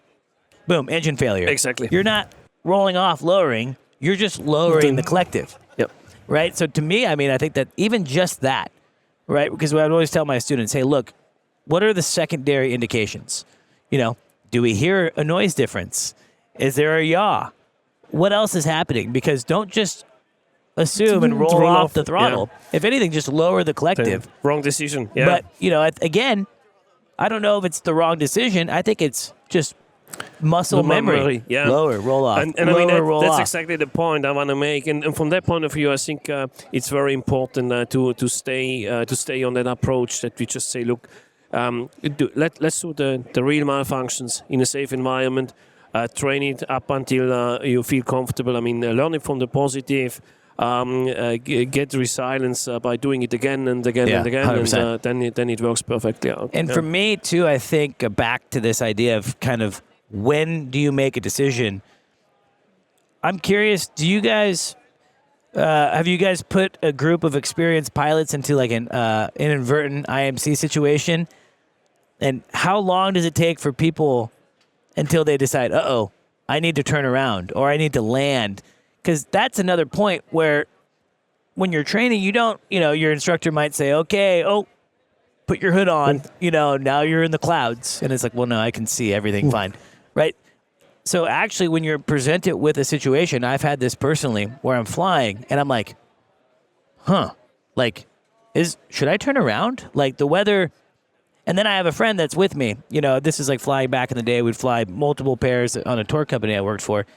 boom, engine failure. Exactly. You're not rolling off, lowering, you're just lowering the collective. Yep. Right? So to me, I mean, I think that even just that, right? Because I would always tell my students, hey, look, what are the secondary indications? Do we hear a noise difference? Is there a yaw? What else is happening? Because don't just assume and roll off the throttle. Yeah. If anything, just lower the collective. Wrong decision. Yeah. But, again, I don't know if it's the wrong decision. I think it's just muscle memory. Yeah. Lower, roll off. And I mean, that's exactly the point I want to make. And from that point of view, I think it's very important to stay on that approach that we just say, look, let's do the real malfunctions in a safe environment. Train it up until you feel comfortable. I mean, learn it from the positive. Get resilience by doing it again and again and again, 100%. And then it works perfectly out. And for me too, I think back to this idea of kind of when do you make a decision? I'm curious. Do you guys have you guys put a group of experienced pilots into like an inadvertent IMC situation? And how long does it take for people until they decide, I need to turn around or I need to land? Because that's another point where when you're training, you don't, your instructor might say, okay, put your hood on, now you're in the clouds. And it's like, well, no, I can see everything fine, right? So actually, when you're presented with a situation, I've had this personally where I'm flying and I'm like, should I turn around? Like the weather. And then I have a friend that's with me. This is like flying back in the day. We'd fly multiple pairs on a tour company I worked for.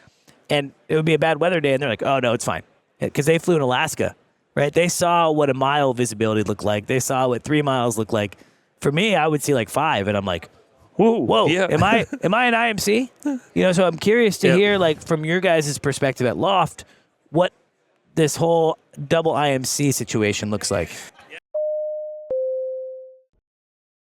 And it would be a bad weather day. And they're like, oh, no, it's fine. Because they flew in Alaska, right? They saw what a mile visibility looked like. They saw what 3 miles looked like. For me, I would see like 5. And I'm like, whoa, yeah. am I an IMC? So I'm curious to hear, like, from your guys' perspective at Loft, what this whole double IMC situation looks like.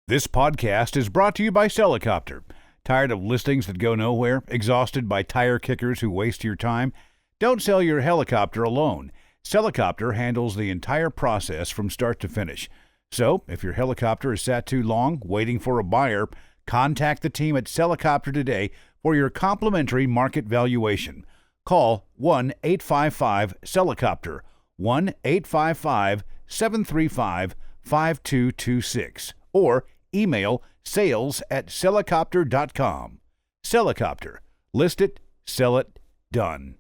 This podcast is brought to you by HeliCASTS. Tired of listings that go nowhere? Exhausted by tire kickers who waste your time? Don't sell your helicopter alone. HeliCASTS handles the entire process from start to finish. So, if your helicopter is sat too long waiting for a buyer, contact the team at HeliCASTS today for your complimentary market valuation. Call 1-855-HeliCASTS, 1-855-735-5226, or email sales@helicopter.com. HeliCASTS. List it, sell it, done.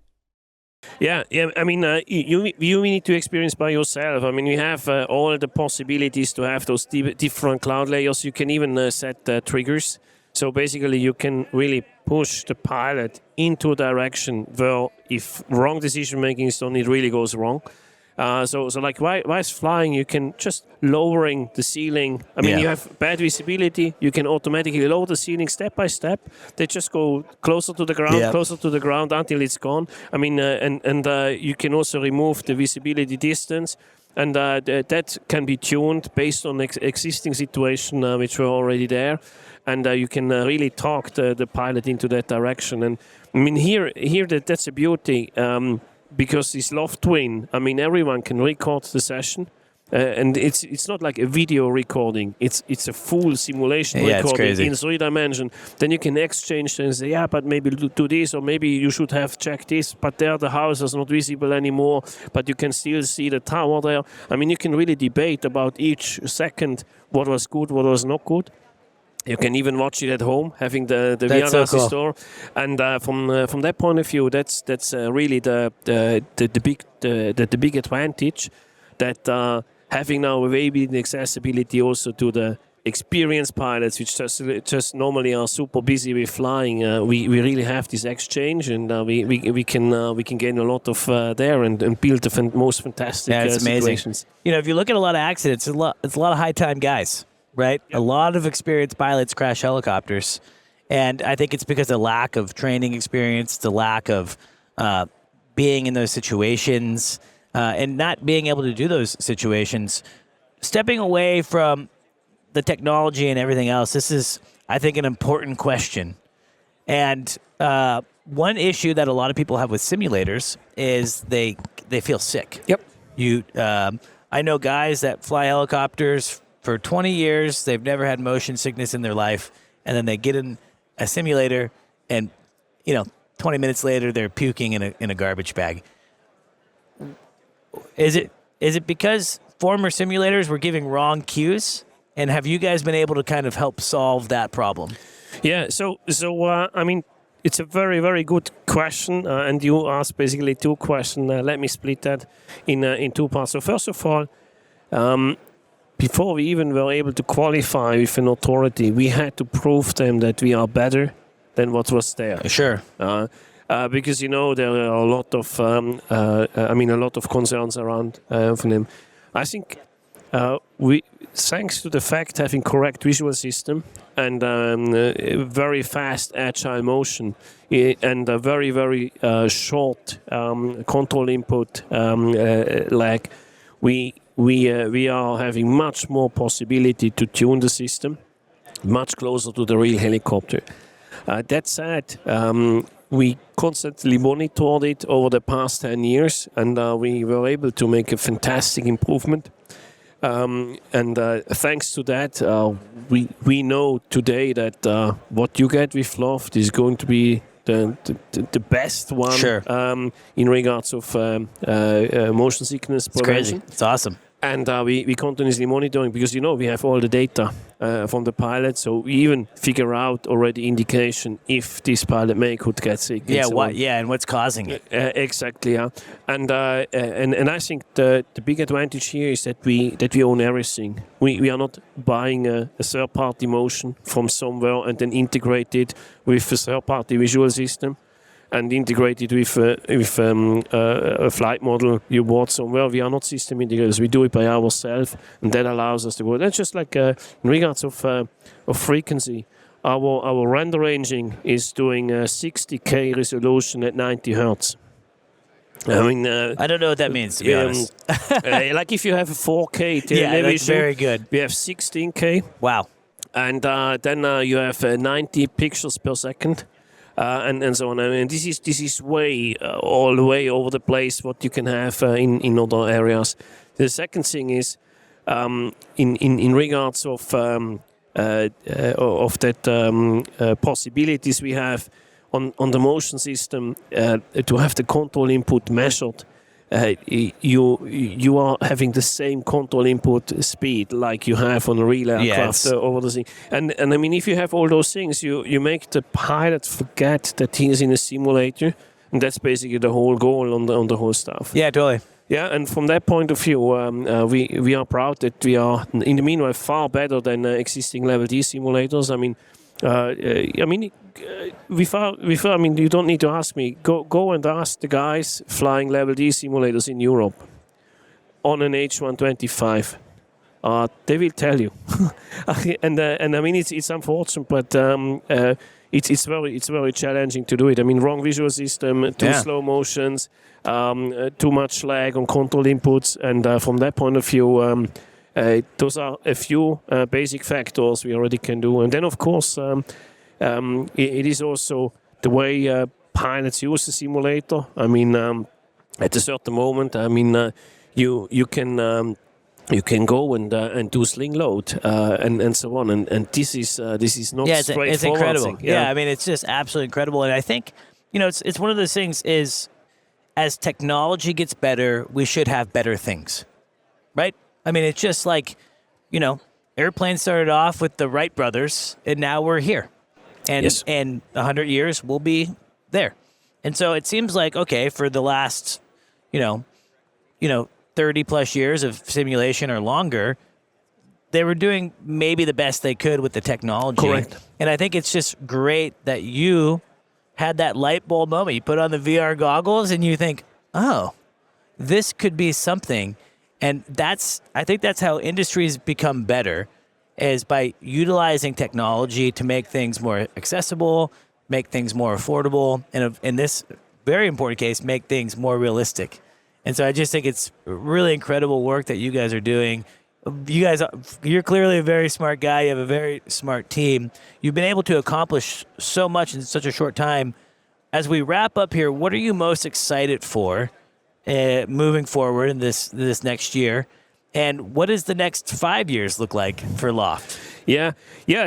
Yeah. I mean, you need to experience by yourself. I mean, you have all the possibilities to have those different cloud layers. You can even set triggers. So basically, you can really push the pilot into a direction where if wrong decision making is done, it really goes wrong. So like while flying, you can just lowering the ceiling. I mean, you have bad visibility. You can automatically lower the ceiling step by step. They just go closer to the ground, until it's gone. I mean, and you can also remove the visibility distance, and that can be tuned based on existing situation which were already there, and you can really talk the pilot into that direction. And I mean, here that's a beauty. Because this Loft Twin, I mean, everyone can record the session, and it's not like a video recording. It's a full simulation recording in 3 dimensions. Then you can exchange and say, but maybe do this, or maybe you should have checked this, but there the house is not visible anymore, but you can still see the tower there. I mean, you can really debate about each second what was good, what was not good. You can even watch it at home, having the VR glasses store, and from that point of view, that's really the big advantage that having now available accessibility also to the experienced pilots, which just normally are super busy with flying. We really have this exchange, and we can gain a lot of there and build the most fantastic situations. Amazing. If you look at a lot of accidents, it's a lot of high time guys. Right? Yep. A lot of experienced pilots crash helicopters. And I think it's because of the lack of training experience, the lack of being in those situations, and not being able to do those situations. Stepping away from the technology and everything else, this is, I think, an important question. And one issue that a lot of people have with simulators is they feel sick. Yep. I know guys that fly helicopters for 20 years, they've never had motion sickness in their life, and then they get in a simulator, and 20 minutes later they're puking in a garbage bag. Is it because former simulators were giving wrong cues, and have you guys been able to kind of help solve that problem? Yeah. So I mean, it's a very, very good question, and you asked basically 2 questions. Let me split that in 2 parts. So first of all, before we even were able to qualify with an authority, we had to prove them that we are better than what was there. Sure. Because there are a lot of, a lot of concerns around for them. I think we, thanks to the fact having correct visual system and very fast agile motion and a very, very short control input lag, we are having much more possibility to tune the system much closer to the real helicopter. That said, we constantly monitored it over the past 10 years, and we were able to make a fantastic improvement. Thanks to that, we know today that what you get with Loft is going to be the best one. Sure. In regards of motion sickness prevention. It's crazy. It's awesome. And we continuously monitoring because we have all the data from the pilot, so we even figure out already indication if this pilot could get sick. Yeah, and so and what's causing it? Exactly, yeah. And I think the big advantage here is that we own everything. We are not buying a third party motion from somewhere and then integrate it with a third party visual system and integrate it with a flight model you bought somewhere. We are not system integrators. We do it by ourselves, and that allows us to go. That's just like in regards of frequency. Our render ranging is doing 60K resolution at 90 hertz. I mean, I don't know what that means, to be honest. Like if you have a 4K television, yeah, that's very good. We have 16K. Wow. And then you have 90 pixels per second. And so on. I mean, this is way all the way over the place what you can have in other areas. The second thing is in regards of that possibilities we have on the motion system to have the control input measured. You are having the same control input speed like you have on a real aircraft over the thing. And I mean, if you have all those things, you make the pilot forget that he is in a simulator, and that's basically the whole goal on the whole stuff. Yeah, totally. Yeah, and from that point of view, we are proud that we are in the meanwhile far better than existing level D simulators. I mean, I mean, you don't need to ask me. Go and ask the guys flying level D simulators in Europe on an H125. They will tell you. and I mean, it's unfortunate, but it's very challenging to do it. I mean, wrong visual system, too slow motions, too much lag on control inputs, and from that point of view. Those are a few basic factors we already can do. And then, of course, it is also the way pilots use the simulator. I mean, at a certain moment, I mean, you can go and do sling load and so on. And this is not straightforward. It's incredible. Thing. Yeah, I mean, it's just absolutely incredible. And I think, it's one of those things is as technology gets better, we should have better things, right? I mean, it's just like, airplanes started off with the Wright brothers, and now we're here. And in 100 years, we'll be there. And so it seems like, okay, for the last, 30 plus years of simulation or longer, they were doing maybe the best they could with the technology. Correct. And I think it's just great that you had that light bulb moment. You put on the VR goggles and you think, oh, this could be something. And I think that's how industries become better, is by utilizing technology to make things more accessible, make things more affordable, and in this very important case, make things more realistic. And so I just think it's really incredible work that you guys are doing. You're clearly a very smart guy. You have a very smart team. You've been able to accomplish so much in such a short time. As we wrap up here, what are you most excited for moving forward in this next year, and what does the next 5 years look like for Loft? Yeah.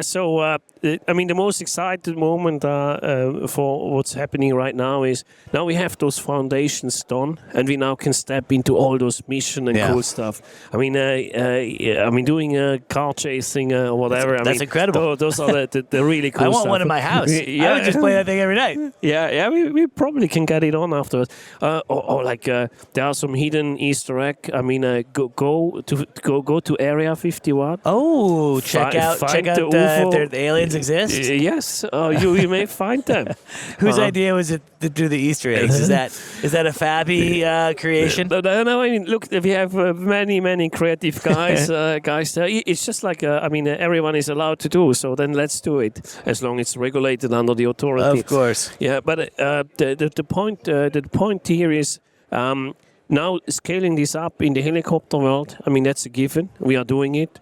So I mean, the most excited moment for what's happening right now is now we have those foundations done, and we now can step into all those mission and cool stuff. I mean, doing car chasing or whatever. That's incredible. Those are the really cool. I want stuff. one in my house. I would just play that thing every night. Yeah. We probably can get it on afterwards. Or like there are some hidden Easter egg. I mean, go to Area 51. Oh, check out if the aliens exist. Yes, you may find them. Whose idea was it to do the Easter eggs? Is that a Fabi creation? No, I mean, look, we have many creative guys there. It's just like everyone is allowed to do. So then let's do it, as long as it's regulated under the authority. Of course. Yeah, but the point here is. Now scaling this up in the helicopter world, I mean, that's a given. We are doing it.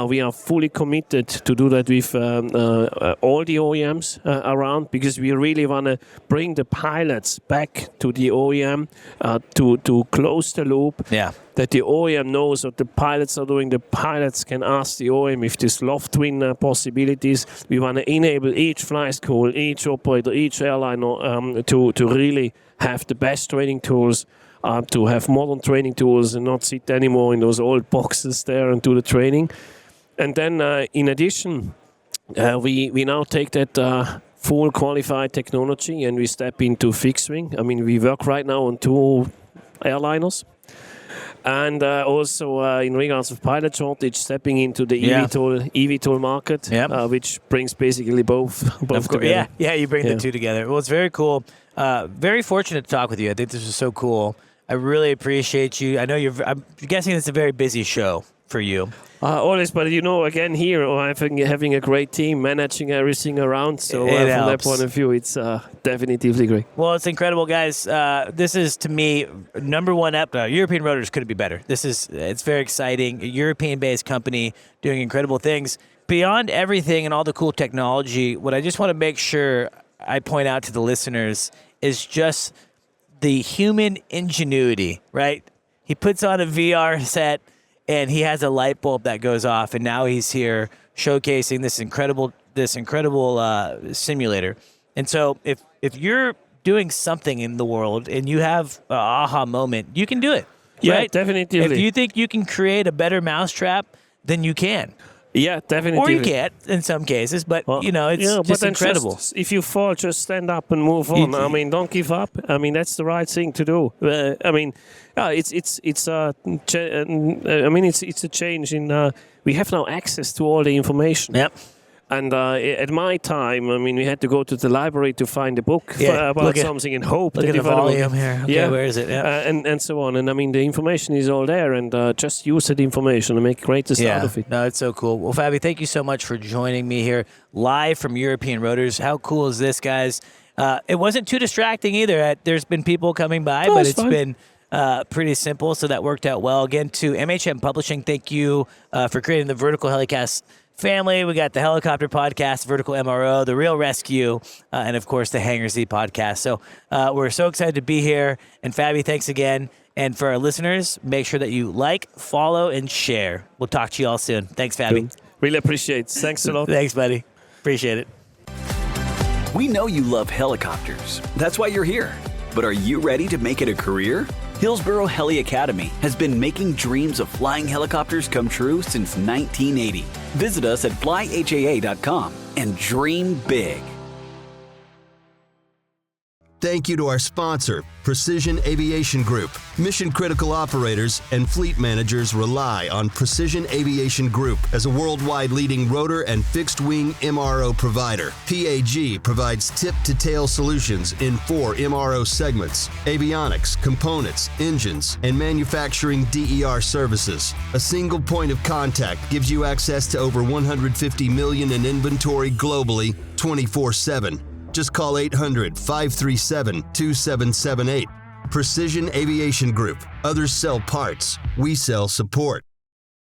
We are fully committed to do that with all the OEMs around, because we really want to bring the pilots back to the OEM to close the loop. Yeah. That the OEM knows what the pilots are doing. The pilots can ask the OEM if there's loft twin possibilities. We want to enable each flight school, each operator, each airline to really have the best training tools to have modern training tools and not sit anymore in those old boxes there and do the training. And then in addition, we now take that full qualified technology and we step into fixed wing. I mean, we work right now on 2 airliners. And also in regards of pilot shortage, stepping into the eVTOL market, which brings basically both together. Yeah, you bring the two together. Well, it's very cool. Very fortunate to talk with you. I think this was so cool. I really appreciate you. I know I'm guessing it's a very busy show for you. Always, but again here, having a great team, managing everything around. So from that point of view, it's definitively great. Well, it's incredible, guys. This is, to me, number one European Rotors couldn't be better. It's very exciting. A European-based company doing incredible things. Beyond everything and all the cool technology, what I just want to make sure I point out to the listeners is just the human ingenuity, right? He puts on a VR set, and he has a light bulb that goes off, and now he's here showcasing this incredible simulator. And so if you're doing something in the world and you have an aha moment, you can do it. Yeah, right? definitely. If you think you can create a better mousetrap, then you can. Yeah, definitely. Or you can't in some cases, but it's just incredible. If you fall, just stand up and move on. I mean, don't give up. I mean, that's the right thing to do. It's a change in. We have now access to all the information. Yep. And at my time, I mean, we had to go to the library to find a book about something and hope. Look at the volume here. Okay, where is it? Yeah. And so on. And I mean, the information is all there, and just use that information and make greatest out of it. No, it's so cool. Well, Fabi, thank you so much for joining me here live from European Rotors. How cool is this, guys? It wasn't too distracting either. There's been people coming by, but it's been pretty simple, so that worked out well. Again, to MHM Publishing, thank you for creating the Vertical HeliCASTS family. We got the Helicopter Podcast, Vertical MRO, The Real Rescue, and of course the Hangar Z Podcast. So we're so excited to be here. And Fabi, thanks again. And for our listeners, make sure that you like, follow, and share. We'll talk to you all soon. Thanks, Fabi. Really appreciate it. Thanks a lot. Thanks, buddy. Appreciate it. We know you love helicopters. That's why you're here. But are you ready to make it a career? Hillsboro Heli Academy has been making dreams of flying helicopters come true since 1980. Visit us at flyhaa.com and dream big. Thank you to our sponsor, Precision Aviation Group. Mission-critical operators and fleet managers rely on Precision Aviation Group as a worldwide leading rotor and fixed-wing MRO provider. PAG provides tip-to-tail solutions in 4 MRO segments: avionics, components, engines, and manufacturing DER services. A single point of contact gives you access to over 150 million in inventory globally, 24/7. Just call 800-537-2778. Precision Aviation Group. Others sell parts. We sell support.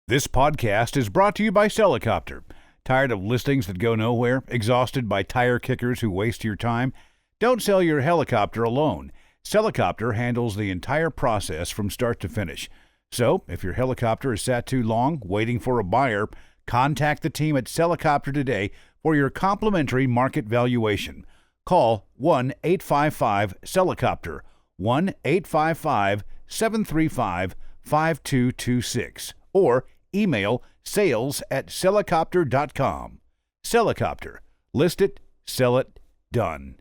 This podcast is brought to you by HeliCASTS. Tired of listings that go nowhere? Exhausted by tire kickers who waste your time? Don't sell your helicopter alone. HeliCASTS handles the entire process from start to finish. So, if your helicopter has sat too long waiting for a buyer, contact the team at HeliCASTS today for your complimentary market valuation. Call 1-855-HeliCASTS, 1-855-735-5226, or email sales@helicopter.com. HeliCASTS. List it, sell it, done.